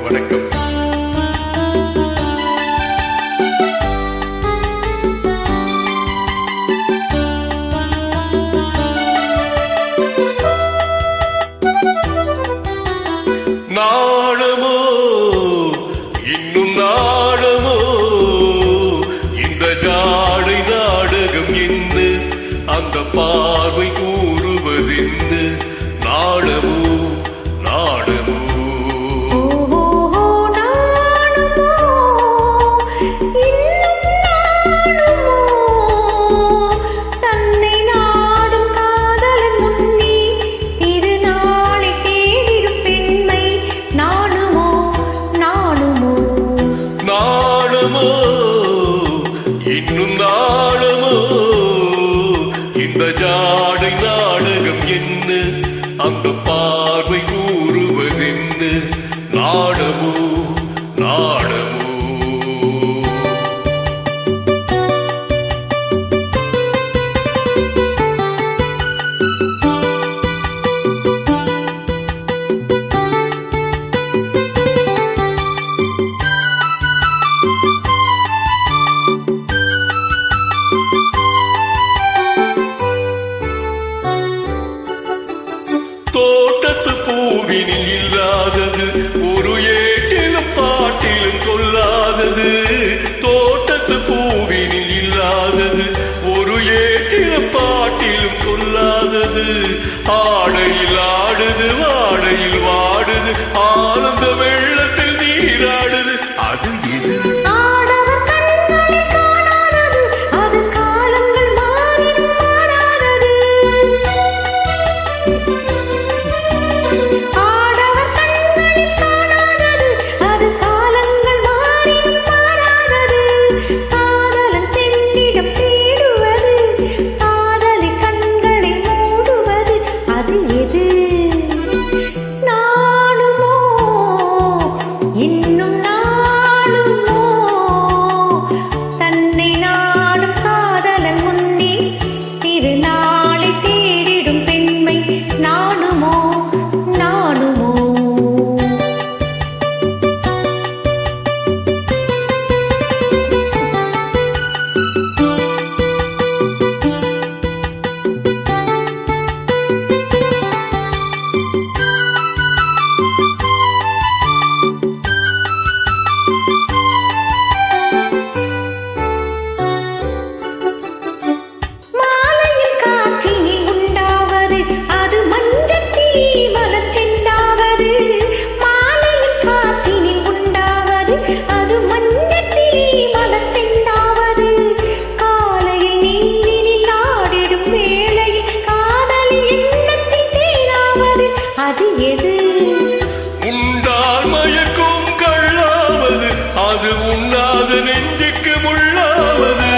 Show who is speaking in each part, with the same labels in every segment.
Speaker 1: வணக்கம். நாடமோ இன்னும் நாடமோ இந்த ஜாடை நாடகம் என்ன அந்த பார்வை கூறுவதென்ன நாடமோ நாடமோ இன்னும் நாடமோ இந்த ஜாடை நாடகம் என்ன அந்த பார்வை கூறுவதென்ன நாடமோ நாடமோ தோட்டத்து பூவினில் இல்லாதது ஒரு ஏட்டிலும் பாட்டிலும் கொள்ளாதது தோட்டத்து பூவினில் இல்லாதது ஒரு ஏட்டிலும் பாட்டிலும் கொள்ளாதது ஆடையில் ஆடுது வாடையில் வாடுது ஆனந்த வெள்ளத்தில் நீராடுது அது இது உண்டால் மயக்கும் கள்ளாவது அது உண்ணாத நெஞ்சுக்கு முள்ளாவது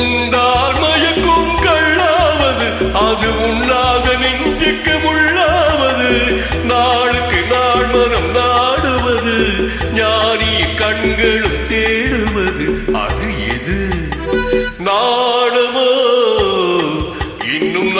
Speaker 1: உண்டால் மயக்கும் கள்ளாவது அது உண்ணாத நெஞ்சுக்கு முள்ளாவது நாளுக்கு நாள் மனம் நாடுவது ஞானி கண்களும் தேடுவது அது எது நாடமோ இன்னும்